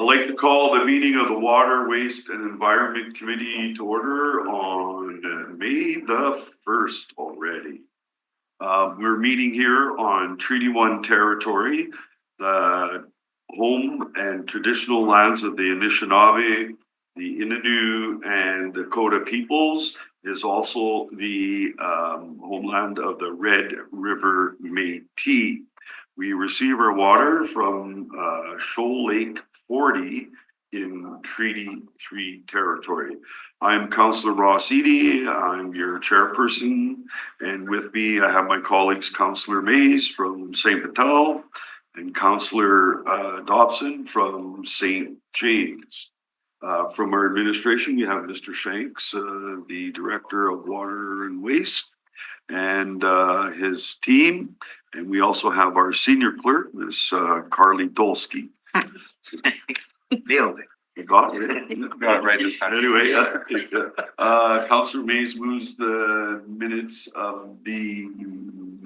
I'd like to call the meeting of the Water, Waste and Environment Committee to order on May the 1st already. We're meeting here on Treaty 1 territory, the home and traditional lands of the Anishinaabe, the Innu and Dakota peoples, is also the homeland of the Red River Métis. We receive our water from Shoal Lake 40 in Treaty 3 territory. I'm Councillor Ross Eady. I'm your chairperson, and with me I have my colleagues Councillor Mays from St. Vital and Councillor Dobson from St. James. From our administration, we have Mr. Shanks, the Director of Water and Waste, and his team. And we also have our senior clerk, Ms. Carly Dolsky. Nailed it. You got it. Got it right this time. Anyway, Councillor Mays moves the minutes of the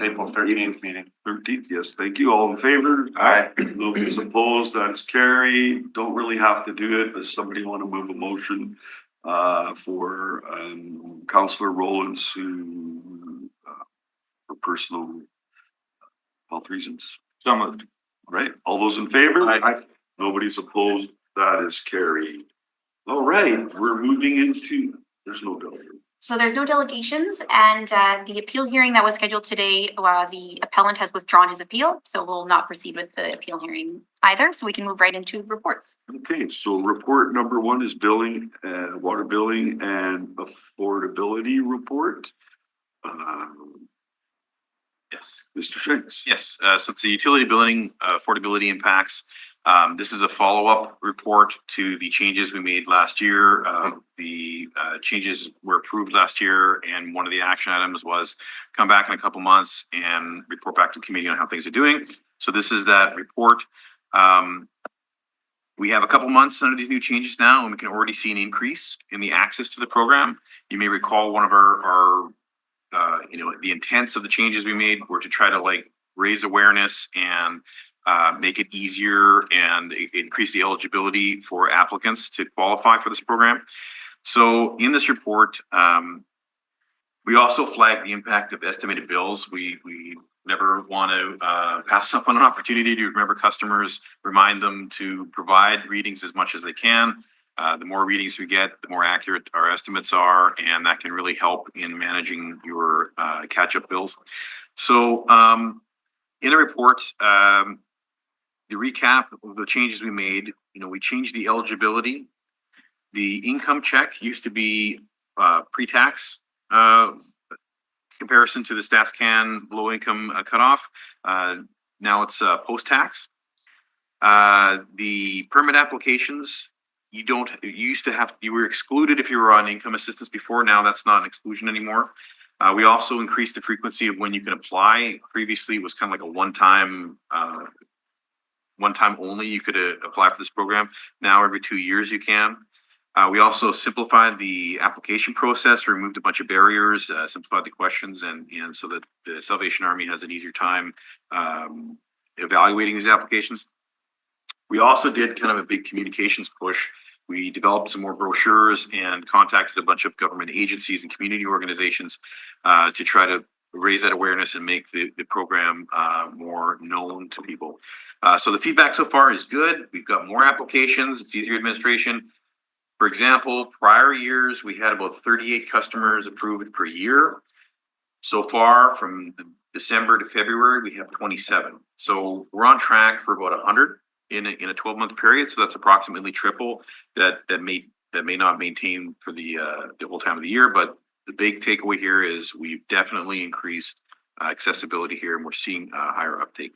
April 13th meeting. 13th, yes, thank you. All in favor? Aye. Nobody's opposed, that's carried. Don't really have to do it, but somebody want to move a motion for Councillor Rowlands who for personal health reasons. So moved. All right, all those in favor? Aye. Nobody's opposed, that is carried. All right, we're moving into, there's no delegate. So there's no delegations, and the appeal hearing that was scheduled today, the appellant has withdrawn his appeal, so we'll not proceed with the appeal hearing either, so we can move right into reports. Okay, so report number 1 is billing, water billing and affordability report. Yes. Mr. Shanks. Yes. So it's the utility billing affordability impacts. This is a follow-up report to the changes we made last year. The changes were approved last year, and one of the action items was come back in a couple months and report back to the committee on how things are doing. So this is that report. We have a couple months under these new changes now, and we can already see an increase in the access to the program. You may recall one of our the intents of the changes we made were to try to raise awareness and make it easier and increase the eligibility for applicants to qualify for this program. So in this report, we also flagged the impact of estimated bills. We never want to pass up on an opportunity to remember customers, remind them to provide readings as much as they can. The more readings we get, the more accurate our estimates are, and that can really help in managing your catch-up bills. So in the report, the recap of the changes we made, we changed the eligibility. The income check used to be pre-tax comparison to the StatsCan low income cutoff. Now it's post-tax. The permit applications, you were excluded if you were on income assistance before. Now that's not an exclusion anymore. We also increased the frequency of when you can apply. Previously, it was kind of like a one-time only you could apply for this program. Now every 2 years you can. We also simplified the application process, removed a bunch of barriers, simplified the questions, and so that the Salvation Army has an easier time evaluating these applications. We also did kind of a big communications push. We developed some more brochures and contacted a bunch of government agencies and community organizations to try to raise that awareness and make the program more known to people. So the feedback so far is good. We've got more applications. It's easier administration. For example, prior years, we had about 38 customers approved per year. So far, from December to February, we have 27. So we're on track for about 100 in a 12-month period. So that's approximately triple that may not maintain for the whole time of the year. But the big takeaway here is we've definitely increased accessibility here, and we're seeing higher uptake.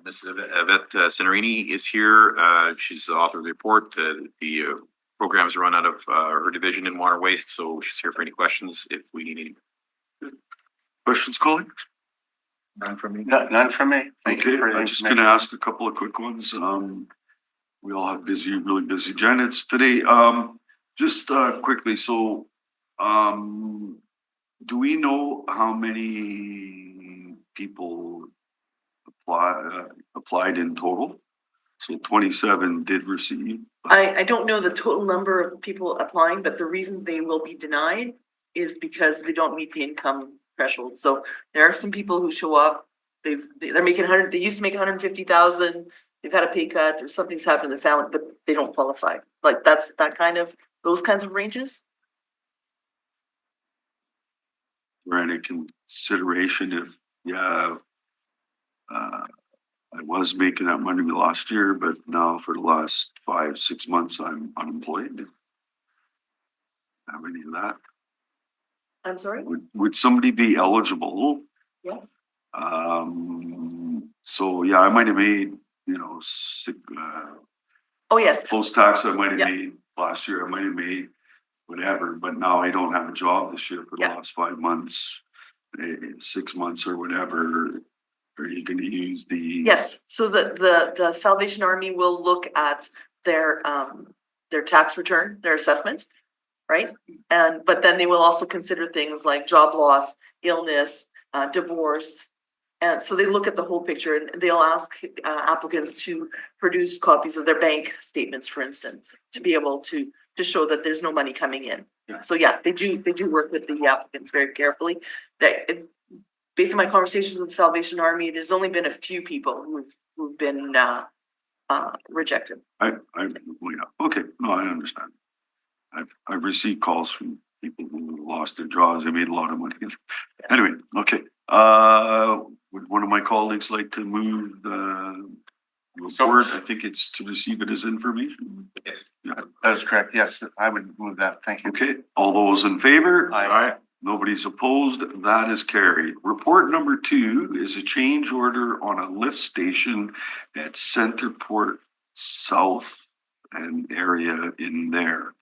Mrs. Yvette Cinerini is here. She's the author of the report. The programs run out of her division in water waste, so she's here for any questions if we need any. Questions, colleagues? None from me. None from me. Thank you for the I'm just going to ask a couple of quick ones. We all have really busy Janets today. Just quickly, so do we know how many people applied in total? So 27 did receive. I don't know the total number of people applying, but the reason they will be denied is because they don't meet the income threshold. So there are some people who show up, they're making they used to make 150,000, they've had a pay cut or something's happened in the family, but they don't qualify. Like that's those kinds of ranges. For any consideration if, yeah, I was making that money last year, but now for the last 5-6 months, I'm unemployed. Have any of that? I'm sorry? Would somebody be eligible? Yes. So yeah, I might have made, Oh, yes. post-tax, I might have Yeah. made last year, I might have made whatever, but now I don't have a job this year for the Yeah. last 5 months, 6 months or whatever. Are you gonna use the? Yes, so the Salvation Army will look at their tax return, their assessment, right? But then they will also consider things like job loss, illness, divorce. And so they look at the whole picture and they'll ask applicants to produce copies of their bank statements, for instance, to be able to show that there's no money coming in. Yeah. So yeah, they do work with the applicants very carefully. Based on my conversations with the Salvation Army, there's only been a few people who've been rejected. Well, yeah, okay, no, I understand. I've received calls from people who lost their jobs, they made a lot of money. Anyway, okay, would one of my colleagues like to move the report? I think it's to receive it as information. Yes. Yeah, That is correct. Yes, I would move that. Thank you. okay, all those in favor? Aye. Nobody's opposed, that is carried. Report number 2 is a change order on a lift station at Centerport South and area in there.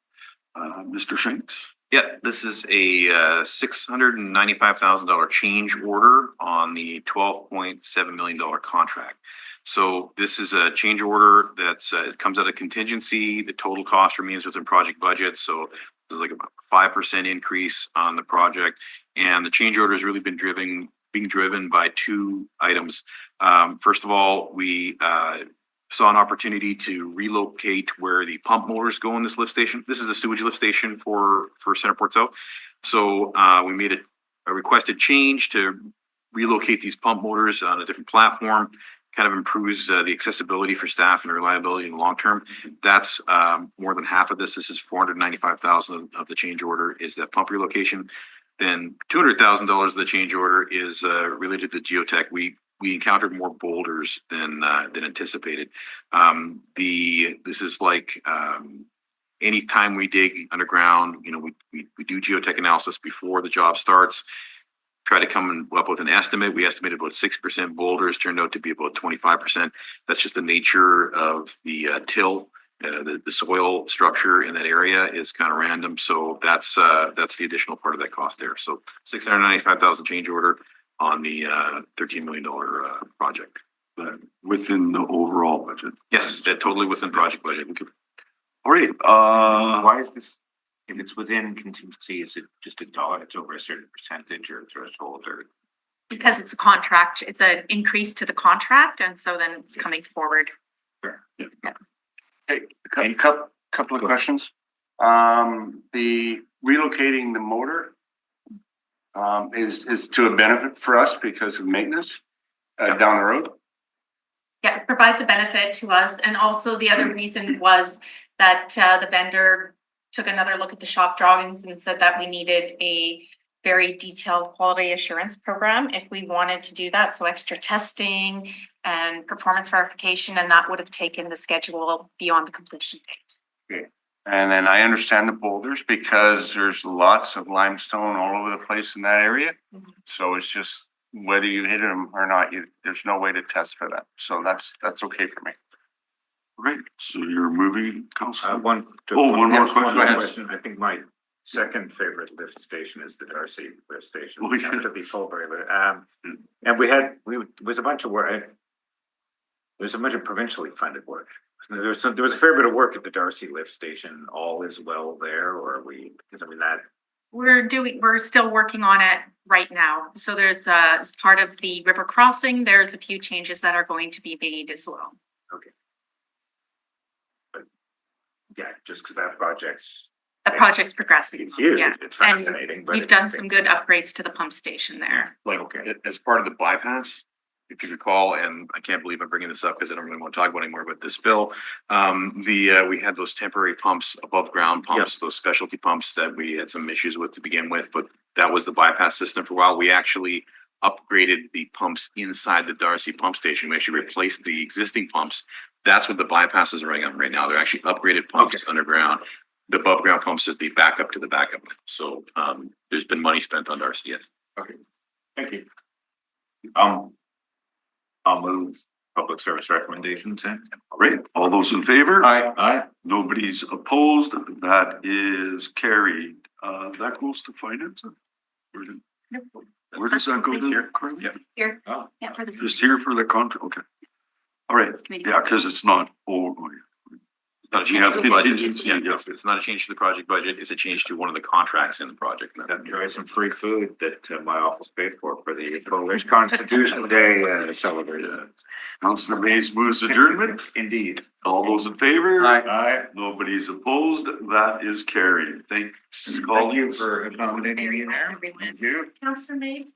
Mr. Shanks? Yeah, this is a $695,000 change order on the $12.7 million contract. So this is a change order that's it comes out of contingency. The total cost remains within project budget. So there's like a 5% increase on the project, and the change order has really been being driven by 2 items. First of all, we saw an opportunity to relocate where the pump motors go in this lift station. This is a sewage lift station for Centerport South. So we made a requested change to relocate these pump motors on a different platform. Kind of improves the accessibility for staff and reliability in the long term. That's more than half of this. This is $495,000 of the change order is that pump relocation. Then $200,000 of the change order is related to geotech. We encountered more boulders than anticipated. This is like anytime we dig underground, we do geotech analysis before the job starts. Try to come up with an estimate. We estimated about 6% boulders, turned out to be about 25%. That's just the nature of the till. The soil structure in that area is kind of random. So that's the additional part of that cost there. So $695,000 change order on the $13 million project. Within the overall budget? Yes, that totally within project budget. All right, Why is this, if it's within contingency, is it just a dollar, it's over a certain percentage or threshold or? Because it's a contract, it's an increase to the contract, and so then it's coming forward. Okay, a couple of questions. The relocating the motor is to a benefit for us because of maintenance down the road. Yeah, it provides a benefit to us, and also the other reason was that the vendor took another look at the shop drawings and said that we needed a very detailed quality assurance program if we wanted to do that. So extra testing and performance verification, and that would have taken the schedule beyond the completion date. Okay. And then I understand the boulders because there's lots of limestone all over the place in that area. Mhm. So it's just whether you hit them or not, there's no way to test for that. So that's okay for me. right, so you're moving, Councilor? One more Yes, question. go ahead. question. I think my second favorite lift station is the Darcy lift station. Oh, yeah. After the Fulbury lift. And there was a bunch of work. There was a bunch of provincially funded work. There was a fair bit of work at the Darcy lift station. All is well there, or because I mean that. We're still working on it right now. So there's as part of the river crossing, there's a few changes that are going to be made as well. Yeah, just because that project's, The project's progressing. it's huge, Yeah. it's And fascinating, but. we've done some good upgrades to the pump station there. Like, Okay. as part of the bypass, if you recall, and I can't believe I'm bringing this up because I don't really want to talk about it anymore, but this bill, we had those temporary pumps, above ground pumps, those specialty pumps that we had some issues with to begin with, but that was the bypass system for a while. We actually upgraded the pumps inside the Darcy pump station. We actually replaced the existing pumps. That's what the bypass is running on right now. They're actually upgraded pumps underground. The above ground pumps are the backup to the backup. So, there's been money spent on Darcy, yes. Thank you. I'll move public service recommendations in. All right, all those in favor? Aye. Nobody's opposed. That is carried. That goes to finance. Where does that go to? Carly? Yeah. Here, Oh. yeah, for this. Just here for the contract, okay. All right, yeah, because it's not, It's not a We change have to the budget. contingency, Yeah, yeah. it's not a change to the project budget. It's a change to one of the contracts in the project. Enjoy some free food that my office paid for the Polish Constitution Day celebration. Councilor Mays moves adjournment. Indeed. All those in favor? Aye. Nobody's opposed. That is carried. Thanks. Thank you for accommodating me there. Everyone. Thank you. Councillor Mays,